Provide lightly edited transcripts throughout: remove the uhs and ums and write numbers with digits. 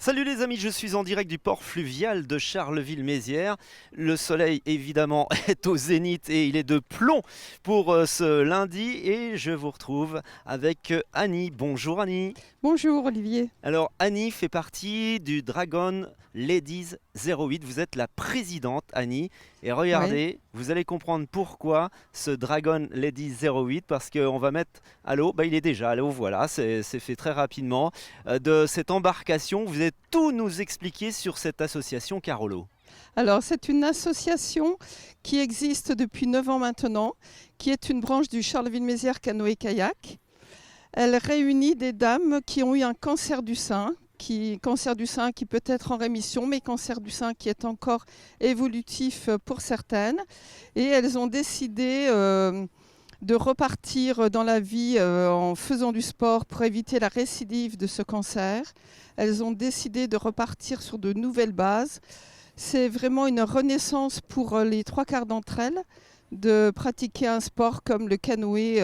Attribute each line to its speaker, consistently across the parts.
Speaker 1: Salut les amis, je suis en direct du port fluvial de Charleville-Mézières. Le soleil évidemment est au zénith et il est de plomb pour ce lundi et je vous retrouve avec Annie. Bonjour Annie.
Speaker 2: Bonjour Olivier.
Speaker 1: Alors Annie fait partie du Dragon Ladies 08. Vous êtes la présidente Annie et
Speaker 2: Oui.
Speaker 1: regardez, vous allez comprendre pourquoi ce Dragon Ladies 08 parce qu'on va mettre à l'eau, il est déjà à l'eau, voilà, c'est fait très rapidement. De cette embarcation, vous allez tout nous expliquer sur cette association Carolo.
Speaker 2: Alors c'est une association qui existe depuis 9 ans maintenant, qui est une branche du Charleville-Mézières Canoë-Kayak. Elle réunit des dames qui ont eu un cancer du sein, cancer du sein qui peut être en rémission, mais cancer du sein qui est encore évolutif pour certaines. Et elles ont décidé de repartir dans la vie en faisant du sport pour éviter la récidive de ce cancer. Elles ont décidé de repartir sur de nouvelles bases. C'est vraiment une renaissance pour les trois quarts d'entre elles de pratiquer un sport comme le canoë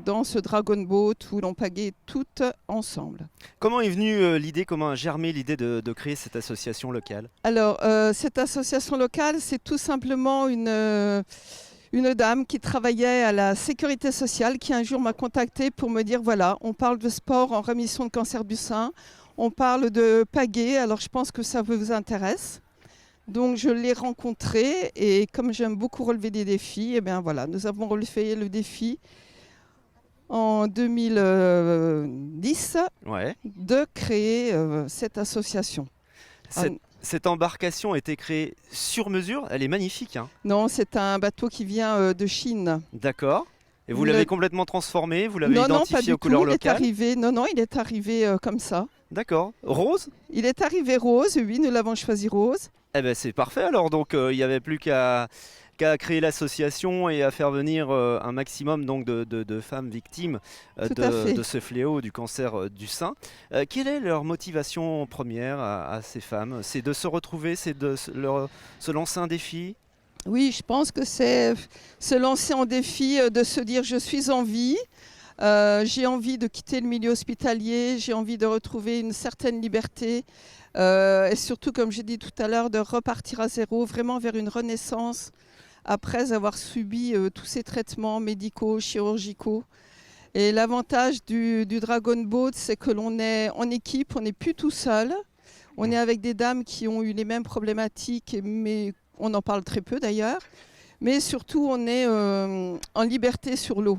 Speaker 2: dans ce Dragon Boat où l'on pagaie toutes ensemble.
Speaker 1: Comment est venue l'idée, comment a germé l'idée de créer cette association locale?
Speaker 2: Alors, cette association locale, c'est tout simplement une dame qui travaillait à la sécurité sociale qui un jour m'a contactée pour me dire voilà, on parle de sport en rémission de cancer du sein, on parle de pagaie, alors je pense que ça vous intéresse. Donc je l'ai rencontrée et comme j'aime beaucoup relever des défis, eh bien voilà, nous avons relevé le défi en 2010
Speaker 1: Ouais.
Speaker 2: de créer cette association.
Speaker 1: Cette embarcation a été créée sur mesure, elle est magnifique, hein.
Speaker 2: Non, c'est un bateau qui vient de Chine.
Speaker 1: D'accord. Et vous
Speaker 2: Le-
Speaker 1: l'avez complètement transformé, vous l'avez
Speaker 2: Non, pas
Speaker 1: identifié
Speaker 2: du
Speaker 1: aux
Speaker 2: tout.
Speaker 1: couleurs
Speaker 2: Il est
Speaker 1: locales.
Speaker 2: arrivé. Non, il est arrivé comme ça.
Speaker 1: D'accord. Rose?
Speaker 2: Il est arrivé rose. Oui, nous l'avons choisi rose.
Speaker 1: Eh ben c'est parfait alors, donc il n'y avait plus qu'à créer l'association et à faire venir un maximum donc, de femmes victimes
Speaker 2: Tout à fait.
Speaker 1: de ce fléau du cancer du sein. Quelle est leur motivation première à ces femmes? C'est de se retrouver, c'est de se lancer un défi?
Speaker 2: Oui, je pense que c'est se lancer en défi, de se dire je suis en vie. J'ai envie de quitter le milieu hospitalier, j'ai envie de retrouver une certaine liberté et surtout, comme j'ai dit tout à l'heure, de repartir à zéro, vraiment vers une renaissance après avoir subi tous ces traitements médicaux, chirurgicaux. Et l'avantage du Dragon Boat, c'est que l'on est en équipe, on n'est plus tout seul. On est avec des dames qui ont eu les mêmes problématiques, mais on en parle très peu d'ailleurs. Mais surtout, on est en liberté sur l'eau.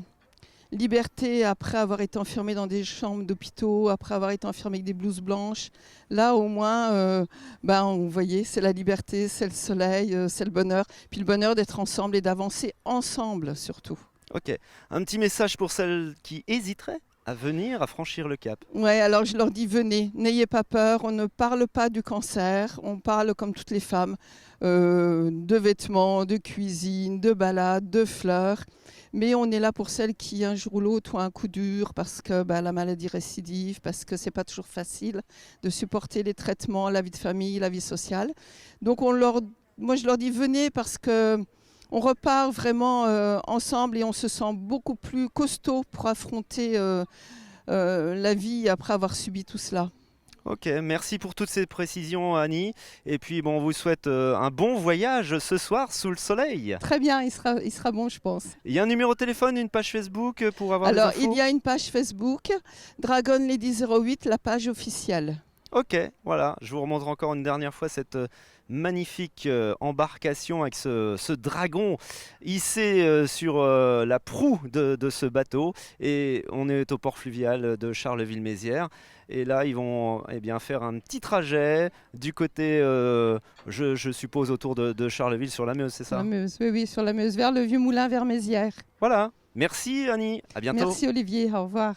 Speaker 2: Liberté après avoir été enfermé dans des chambres d'hôpitaux, après avoir été enfermé avec des blouses blanches. Là, au moins, vous voyez, c'est la liberté, c'est le soleil, c'est le bonheur. Puis le bonheur d'être ensemble et d'avancer ensemble surtout.
Speaker 1: Ok. Un petit message pour celles qui hésiteraient à venir, à franchir le cap.
Speaker 2: Ouais, alors je leur dis venez, n'ayez pas peur, on ne parle pas du cancer, on parle comme toutes les femmes de vêtements, de cuisine, de balades, de fleurs. Mais on est là pour celles qui, un jour ou l'autre, ont un coup dur parce que la maladie récidive, parce que c'est pas toujours facile de supporter les traitements, la vie de famille, la vie sociale. Donc moi je leur dis venez parce que on repart vraiment ensemble et on se sent beaucoup plus costaud pour affronter la vie après avoir subi tout cela.
Speaker 1: Ok, merci pour toutes ces précisions Annie. Et puis on vous souhaite un bon voyage ce soir sous le soleil.
Speaker 2: Très bien, il sera bon, je pense.
Speaker 1: Il y a un numéro de téléphone, une page Facebook pour avoir des
Speaker 2: Alors,
Speaker 1: infos?
Speaker 2: il y a une page Facebook, Dragon Lady 08, la page officielle.
Speaker 1: Ok, voilà, je vous remontre encore une dernière fois cette magnifique embarcation avec ce dragon hissé sur la proue de ce bateau. Et on est au port fluvial de Charleville-Mézières. Et là, ils vont faire un petit trajet du côté, je suppose, autour de Charleville sur la Meuse, c'est
Speaker 2: Sur la
Speaker 1: ça?
Speaker 2: Meuse, oui, sur la Meuse, vers le Vieux Moulin, vers Mézières.
Speaker 1: Voilà, merci Annie, à bientôt.
Speaker 2: Merci Olivier, au revoir.